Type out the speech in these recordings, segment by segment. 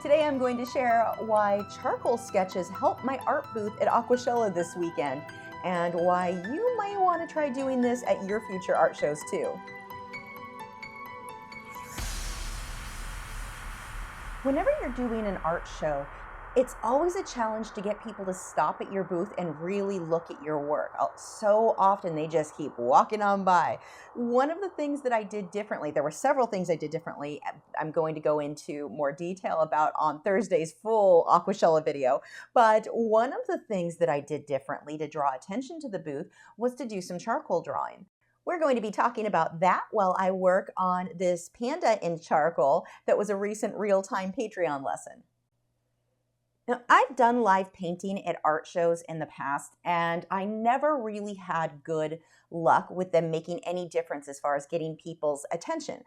Today I'm going to share why charcoal sketches helped my art booth at Aquashella this weekend, and why you might want to try doing this at your future art shows too. Whenever you're doing an art show, it's always a challenge to get people to stop at your booth and really look at your work. So often they just keep walking on by. One of the things that I did differently, there were several things I did differently, I'm going to go into more detail about on Thursday's full Aquashella video, but one of the things that I did differently to draw attention to the booth was to do some charcoal drawing. We're going to be talking about that while I work on this panda in charcoal that was a recent real-time Patreon lesson. Now, I've done live painting at art shows in the past, and I never really had good luck with them making any difference as far as getting people's attention.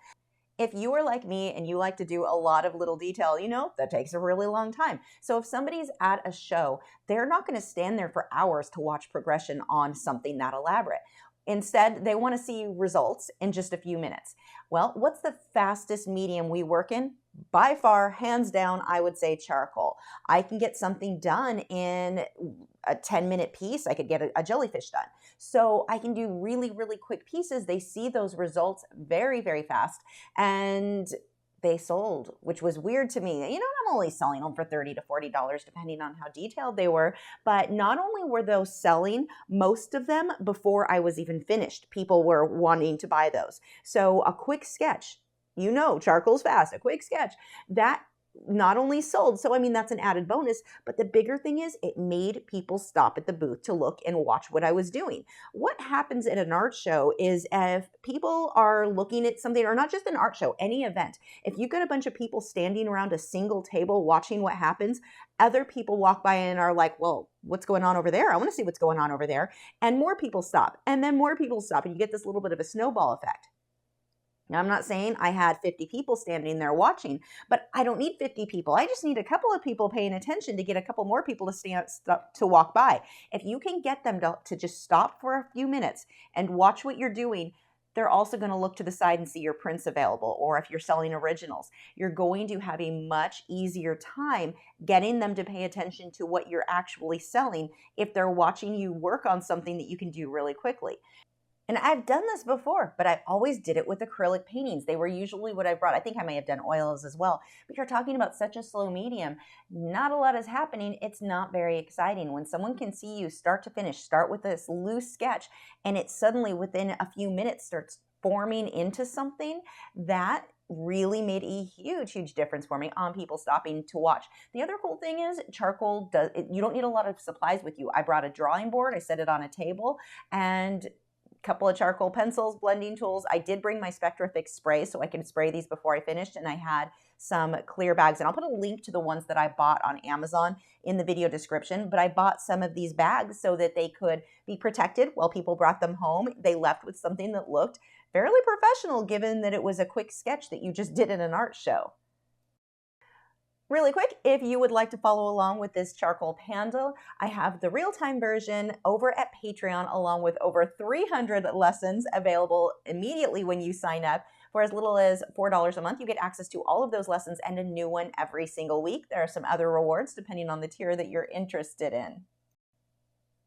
If you are like me and you like to do a lot of little detail, that takes a really long time. So if somebody's at a show, they're not going to stand there for hours to watch progression on something that elaborate. Instead, they want to see results in just a few minutes. Well, what's the fastest medium we work in? By far, hands down, I would say charcoal. I can get something done in a 10-minute piece. I could get a jellyfish done. So I can do really, really quick pieces. They see those results very, very fast. And they sold, which was weird to me. I'm only selling them for $30 to $40 depending on how detailed they were. But not only were those selling, most of them before I was even finished, people were wanting to buy those. So a quick sketch, charcoal's fast, a quick sketch, that not only sold, so that's an added bonus, but the bigger thing is it made people stop at the booth to look and watch what I was doing. What happens at an art show is if people are looking at something, or not just an art show, any event, if you've got a bunch of people standing around a single table watching what happens, other people walk by and are like, well, what's going on over there? I want to see what's going on over there. And more people stop, and then more people stop, and you get this little bit of a snowball effect. Now, I'm not saying I had 50 people standing there watching, but I don't need 50 people. I just need a couple of people paying attention to get a couple more people to walk by. If you can get them to just stop for a few minutes and watch what you're doing, they're also going to look to the side and see your prints available. Or if you're selling originals, you're going to have a much easier time getting them to pay attention to what you're actually selling if they're watching you work on something that you can do really quickly. And I've done this before, but I always did it with acrylic paintings. They were usually what I brought. I think I may have done oils as well. But you're talking about such a slow medium. Not a lot is happening. It's not very exciting. When someone can see you start to finish, start with this loose sketch, and it suddenly within a few minutes starts forming into something, that really made a huge, huge difference for me on people stopping to watch. The other cool thing is charcoal you don't need a lot of supplies with you. I brought a drawing board. I set it on a table, and couple of charcoal pencils, blending tools. I did bring my Spectrafix spray so I could spray these before I finished, and I had some clear bags, and I'll put a link to the ones that I bought on Amazon in the video description, but I bought some of these bags so that they could be protected while people brought them home. They left with something that looked fairly professional given that it was a quick sketch that you just did in an art show. Really quick, if you would like to follow along with this charcoal panda, I have the real-time version over at Patreon along with over 300 lessons available immediately when you sign up. For as little as $4 a month, you get access to all of those lessons and a new one every single week. There are some other rewards depending on the tier that you're interested in.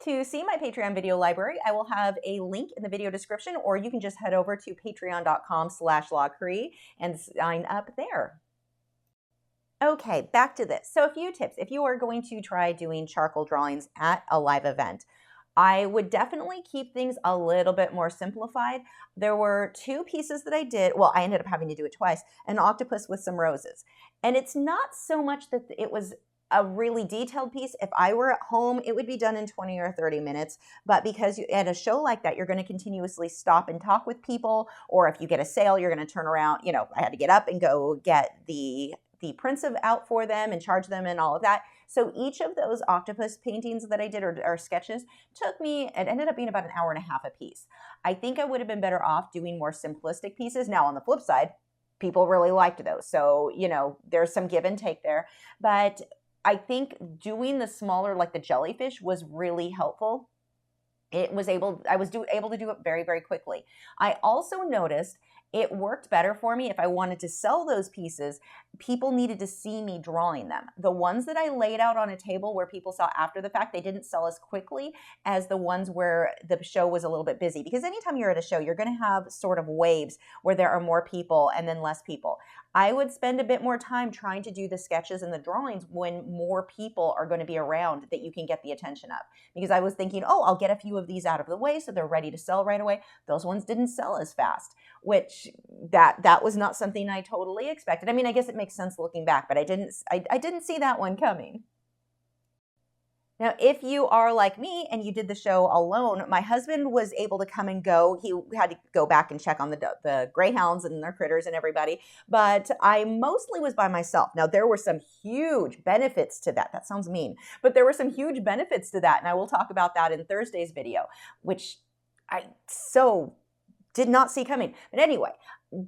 To see my Patreon video library, I will have a link in the video description, or you can just head over to patreon.com/Lachri and sign up there. Okay, back to this. So a few tips. If you are going to try doing charcoal drawings at a live event, I would definitely keep things a little bit more simplified. There were two pieces that I did. Well, I ended up having to do it twice. An octopus with some roses. And it's not so much that it was a really detailed piece. If I were at home, it would be done in 20 or 30 minutes. But because at a show like that, you're going to continuously stop and talk with people. Or if you get a sale, you're going to turn around. I had to get up and go get the prints out for them and charge them and all of that. So each of those octopus paintings that I did or sketches it ended up being about an hour and a half a piece. I think I would have been better off doing more simplistic pieces. Now on the flip side, people really liked those. So, there's some give and take there. But I think doing the smaller, like the jellyfish, was really helpful. I was able to do it very, very quickly. I also noticed It worked better for me if I wanted to sell those pieces. People needed to see me drawing them. The ones that I laid out on a table where people saw after the fact, they didn't sell as quickly as the ones where the show was a little bit busy. Because anytime you're at a show, you're going to have sort of waves where there are more people and then less people. I would spend a bit more time trying to do the sketches and the drawings when more people are going to be around that you can get the attention of. Because I was thinking, oh, I'll get a few of these out of the way so they're ready to sell right away. Those ones didn't sell as fast, which that was not something I totally expected. I mean, I guess it makes sense looking back, but I didn't see that one coming. Now, if you are like me and you did the show alone, my husband was able to come and go. He had to go back and check on the greyhounds and their critters and everybody, but I mostly was by myself. Now, there were some huge benefits to that. That sounds mean, but there were some huge benefits to that, and I will talk about that in Thursday's video, which I so did not see coming. But anyway,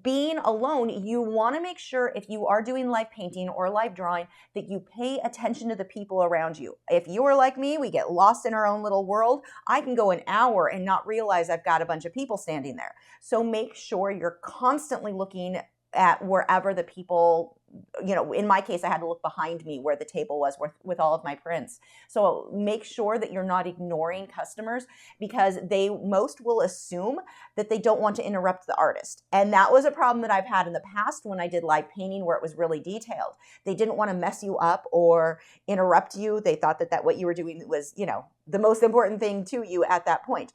being alone, you want to make sure if you are doing live painting or live drawing that you pay attention to the people around you. If you are like me, we get lost in our own little world. I can go an hour and not realize I've got a bunch of people standing there. So make sure you're constantly looking at wherever the people, in my case, I had to look behind me where the table was with all of my prints. So make sure that you're not ignoring customers, because most will assume that they don't want to interrupt the artist. And that was a problem that I've had in the past when I did live painting where it was really detailed. They didn't want to mess you up or interrupt you. They thought that what you were doing was, the most important thing to you at that point.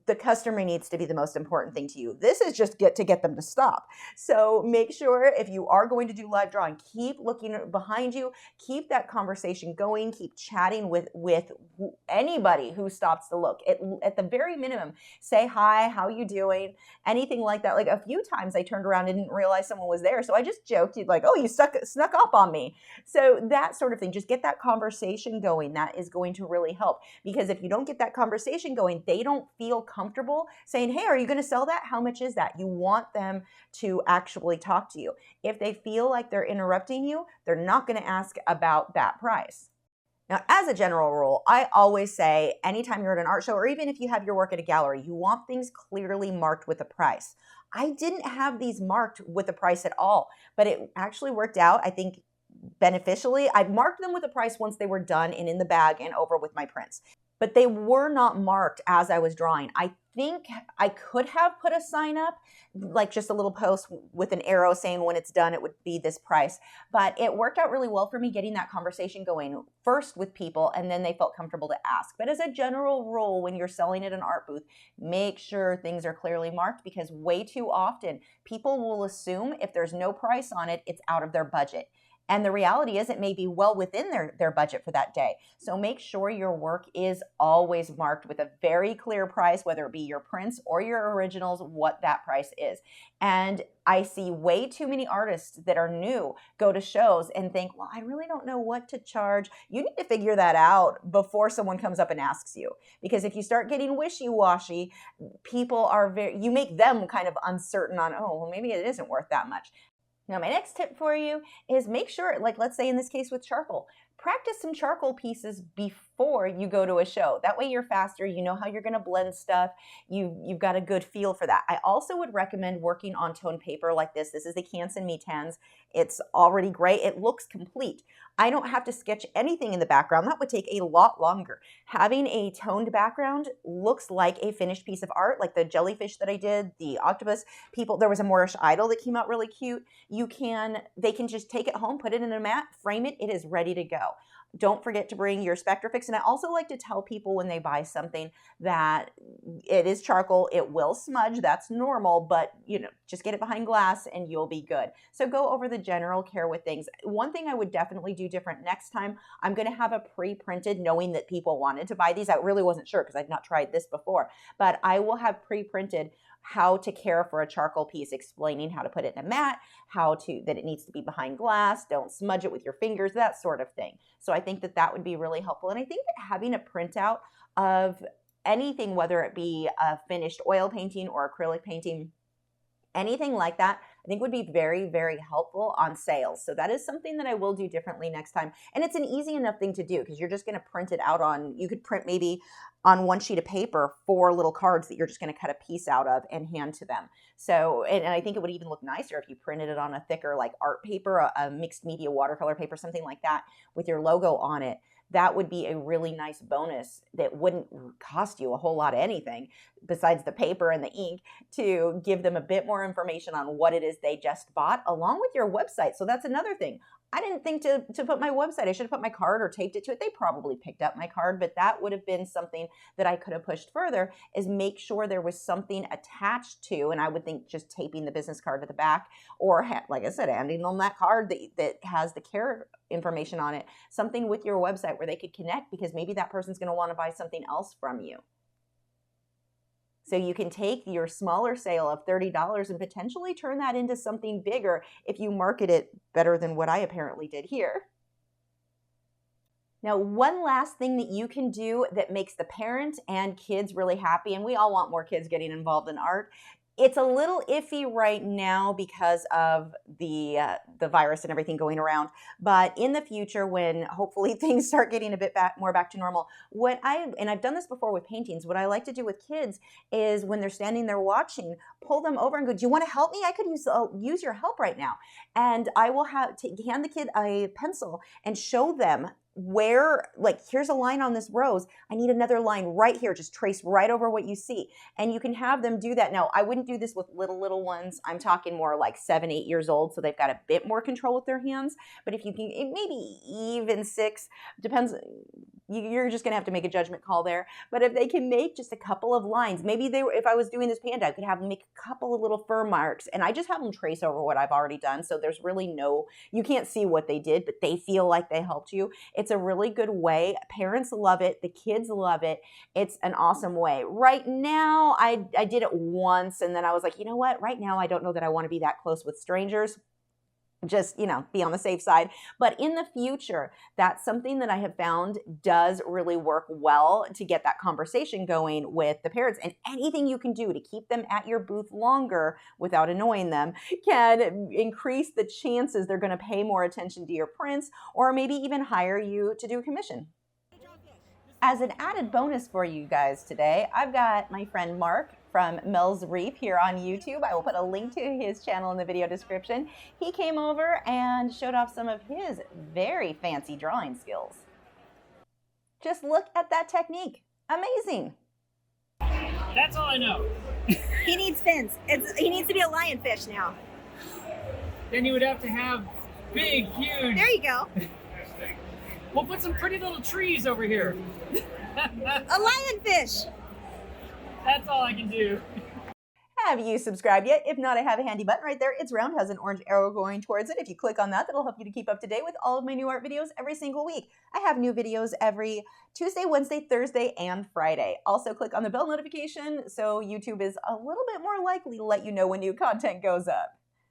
The customer needs to be the most important thing to you. This is just to get them to stop. So make sure if you are going to do live drawing, keep looking behind you, keep that conversation going, keep chatting with anybody who stops to look. At the very minimum, say hi, how you doing, anything like that. Like a few times I turned around and didn't realize someone was there. So I just joked, like, oh, you snuck up on me. So that sort of thing, just get that conversation going. That is going to really help, because if you don't get that conversation going, they don't feel comfortable saying, hey, are you going to sell that? How much is that? You want them to actually talk to you. If they feel like they're interrupting you, they're not going to ask about that price. Now, as a general rule, I always say anytime you're at an art show, or even if you have your work at a gallery, you want things clearly marked with a price. I didn't have these marked with a price at all, but it actually worked out, I think, beneficially. I marked them with a price once they were done and in the bag and over with my prints. But they were not marked as I was drawing. I think I could have put a sign up, like just a little post with an arrow saying when it's done, it would be this price. But it worked out really well for me getting that conversation going first with people, and then they felt comfortable to ask. But as a general rule, when you're selling at an art booth, make sure things are clearly marked, because way too often people will assume if there's no price on it, it's out of their budget. And the reality is it may be well within their budget for that day. So make sure your work is always marked with a very clear price, whether it be your prints or your originals, what that price is. And I see way too many artists that are new go to shows and think, well, I really don't know what to charge. You need to figure that out before someone comes up and asks you. Because if you start getting wishy-washy, people you make them kind of uncertain on, oh, well, maybe it isn't worth that much. Now, my next tip for you is make sure, like let's say in this case with charcoal, practice some charcoal pieces before you go to a show. That way you're faster, you know how you're going to blend stuff, you've got a good feel for that. I also would recommend working on toned paper like this. This is the Inktense. It's already gray. It looks complete. I don't have to sketch anything in the background. That would take a lot longer. Having a toned background looks like a finished piece of art, like the jellyfish that I did, the octopus people. There was a Moorish idol that came out really cute. They can just take it home, put it in a mat, frame it. It is ready to go. Don't forget to bring your Spectrafix. And I also like to tell people when they buy something that it is charcoal. It will smudge. That's normal, but just get it behind glass and you'll be good. So go over the general care with things. One thing I would definitely do different next time, I'm going to have a pre-printed, knowing that people wanted to buy these. I really wasn't sure because I'd not tried this before, but I will have pre-printed how to care for a charcoal piece, explaining how to put it in a mat, that it needs to be behind glass, don't smudge it with your fingers, that sort of thing. So I think that would be really helpful. And I think that having a printout of anything, whether it be a finished oil painting or acrylic painting, anything like that, I think would be very, very helpful on sales. So that is something that I will do differently next time. And it's an easy enough thing to do because you're just going to print it out you could print maybe on one sheet of paper 4 little cards that you're just going to cut a piece out of and hand to them. So, and I think it would even look nicer if you printed it on a thicker like art paper, a mixed media watercolor paper, something like that with your logo on it. That would be a really nice bonus that wouldn't cost you a whole lot of anything besides the paper and the ink, to give them a bit more information on what it is they just bought along with your website. So that's another thing. I didn't think to put my website. I should have put my card or taped it to it. They probably picked up my card, but that would have been something that I could have pushed further, is make sure there was something attached to, and I would think just taping the business card to the back, or like I said, handing them that card that has the care information on it, something with your website where they could connect, because maybe that person's going to want to buy something else from you. So you can take your smaller sale of $30 and potentially turn that into something bigger if you market it better than what I apparently did here. Now, one last thing that you can do that makes the parent and kids really happy, and we all want more kids getting involved in art. It's a little iffy right now because of the virus and everything going around. But in the future, when hopefully things start getting a bit more back to normal, and I've done this before with paintings, what I like to do with kids is when they're standing there watching, pull them over and go, "Do you want to help me? I could use your help right now." And I will hand the kid a pencil and show them where, like, here's a line on this rose. I need another line right here. Just trace right over what you see. And you can have them do that. Now, I wouldn't do this with little ones. I'm talking more like 7, 8 years old, so they've got a bit more control with their hands. But if you can, maybe even 6, depends. You're just going to have to make a judgment call there. But if they can make just a couple of lines, maybe if I was doing this panda, I could have them make a couple of little fur marks, and I just have them trace over what I've already done. So there's really you can't see what they did, but they feel like they helped you. It's a really good way. Parents love it. The kids love it. It's an awesome way. Right now, I did it once, and then I was like, you know what? Right now, I don't know that I want to be that close with strangers. Just, be on the safe side. But in the future, that's something that I have found does really work well to get that conversation going with the parents. And anything you can do to keep them at your booth longer without annoying them can increase the chances they're going to pay more attention to your prints, or maybe even hire you to do a commission. As an added bonus for you guys today, I've got my friend Mark from Mel's Reef here on YouTube. I will put a link to his channel in the video description. He came over and showed off some of his very fancy drawing skills. Just look at that technique. Amazing. That's all I know. He needs fins. He needs to be a lionfish now. Then you would have to have big, huge... There you go. We'll put some pretty little trees over here. A lionfish. That's all I can do. Have you subscribed yet? If not, I have a handy button right there. It's round, has an orange arrow going towards it. If you click on that, that'll help you to keep up to date with all of my new art videos every single week. I have new videos every Tuesday, Wednesday, Thursday, and Friday. Also, click on the bell notification so YouTube is a little bit more likely to let you know when new content goes up.